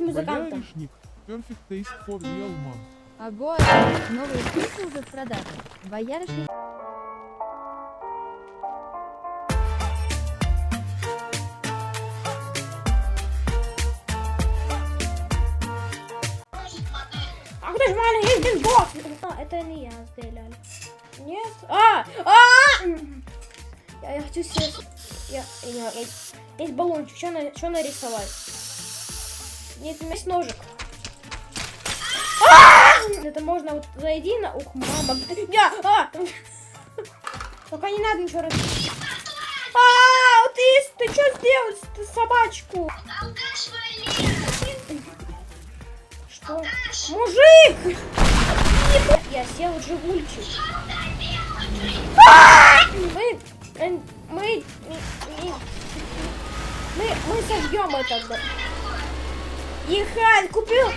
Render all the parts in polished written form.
музыкантом. Боярышник. Perfect taste for real man. Ого, новые штуки уже в продаже. Боярышник. Ах ты ж маленький бинбокс! Это не я сделал. Нет? Я хочу съесть. Есть баллончик. Что нарисовать? Нет, у меня есть ножик. Это можно вот зайди на... Ух, мама. Только не надо ничего разбить. Ты что сделал? Ты собачку? Что? Мужик! Я съел жигульчик. Мы сожгем это. Ехать, купил.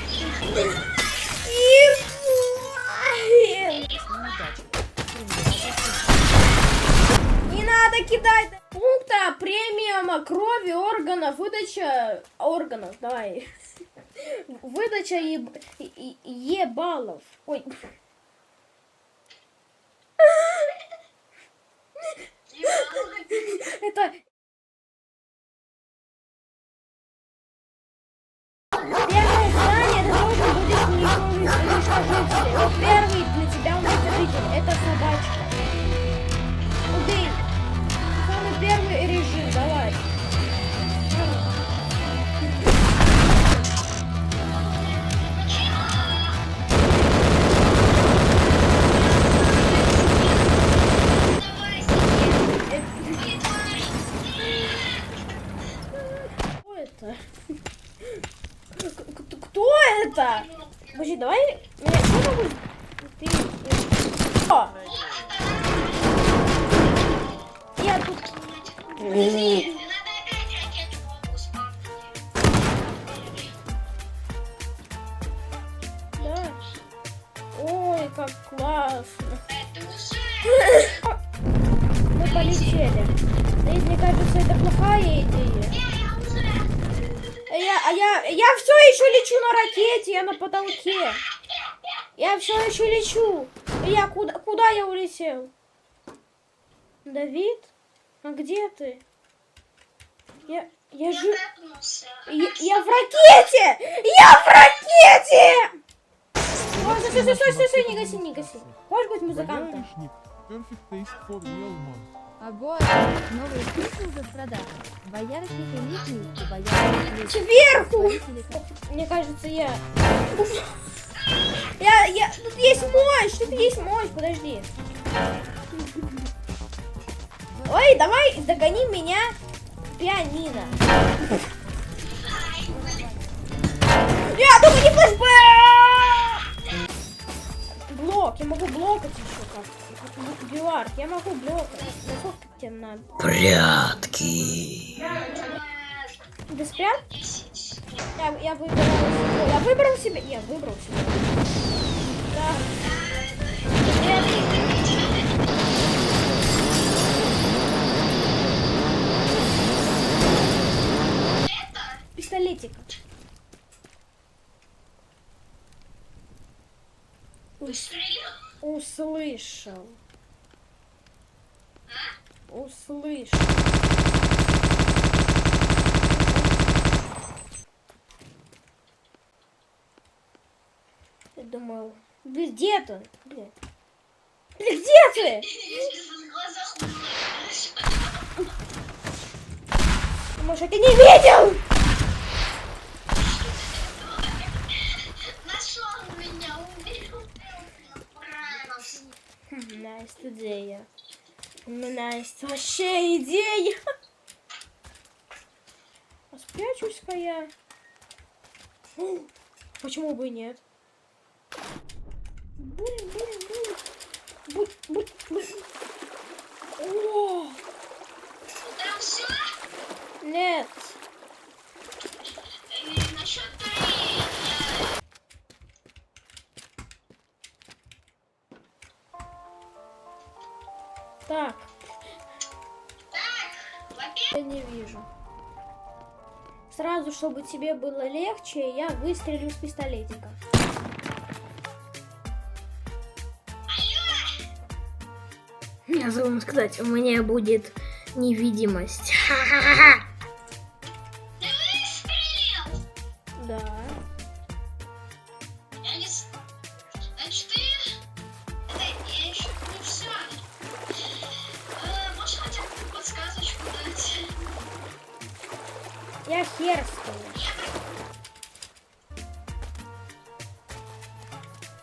Не надо кидать. Пункта премиума крови, органов, выдача органов. Давай. Выдача ебалов. Ой. Это... Первое здание, ты должен будешь уничтожитель. Вот первый для тебя уничтожитель. Это собачка. Убей. Самый первый режим, давай. Кто это? Подожди, давай. Я могу... Ты... О! Я тут... Да. Ой, как классно. Мы полетели. Мне кажется, это плохая идея. Я все еще лечу на ракете, я на потолке. Я все еще лечу. Куда я улетел? Давид? А где ты? Я в ракете! Я в ракете! Стой, не гаси. Хочешь быть музыкантом? Боярышник. Perfect taste for real man. Ого, новые штуки уже в продаже. Боярышник элитный и боярышник... Сверху! Мне кажется, Тут есть мощь, подожди. Ой, давай догони меня, пианино. Только не флешбэк! Блок, я могу блокать еще как. Бивард, я могу блокать. Насколько тебе надо? Прятки. Ты спрят? Я выбрал себе. Да. Пистолетик. Услышал. Я думал, где ты? Где ты? Может, я тебя не видел? Идея. Вообще идея. Спрячусь-ка я. Почему бы и нет? Блин. О! Там все? Нет. Насчет 3. Так. Я не вижу. сразу, чтобы тебе было легче, я выстрелю с пистолетика. Я забыл вам сказать, у меня будет невидимость. Ха-ха-ха. Ты выстрелил? Да. Я не... Значит, ты... Это я еще не все. Можешь хотя бы подсказочку дать? Я хер скажу.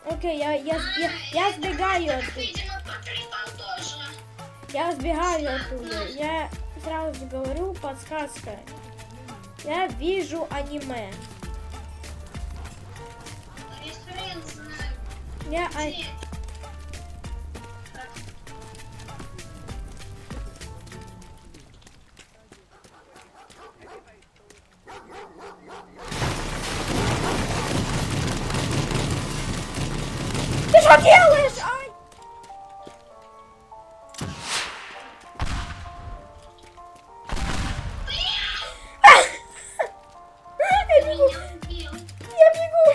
Окей, я сбегаю оттуда. Видимо, покрепал тоже. Я сбегаю оттуда. Я сразу говорю, подсказка. Я вижу аниме. Ресторан знаю. Я Где? Ты что делаешь? Ай! Я бегу, Меня убил. я бегу.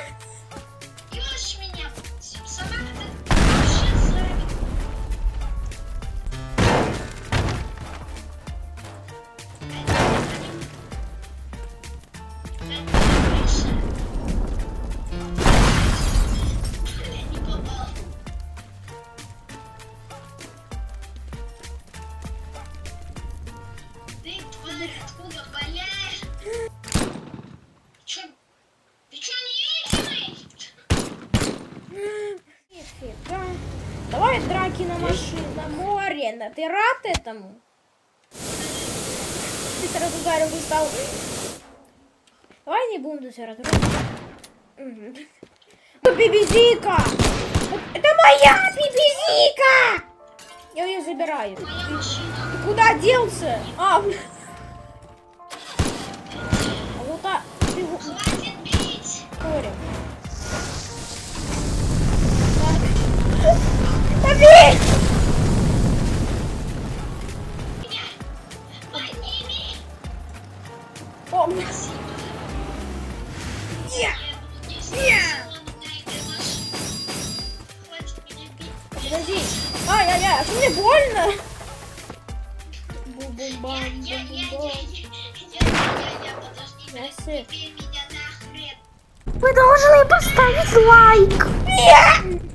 Ёж меня. Собака, ты вообще злая. Я не попал. Ты, тварь, откуда валяешь? Чё? Ты чё невидимый? Нифига. Давай драки на машине, на море. Ты рад этому? Ты сразу ударил и стал. Давай не будем тут сразу. Это бибизика! Это моя бибизика! Я ее забираю. Моя машина. Ты куда делся? А вот так. Ты Хватит бить. Корень. Побей! Меня. Подними. О, Спасибо. я. Я буду 10 секунд на этой машине. Хватит меня бить. Подожди. Ай-яй-яй, а что мне больно? Бум-бум-бам, бум-бум-бам. Подожди, Мясо. теперь меня нахрен. Вы должны поставить лайк.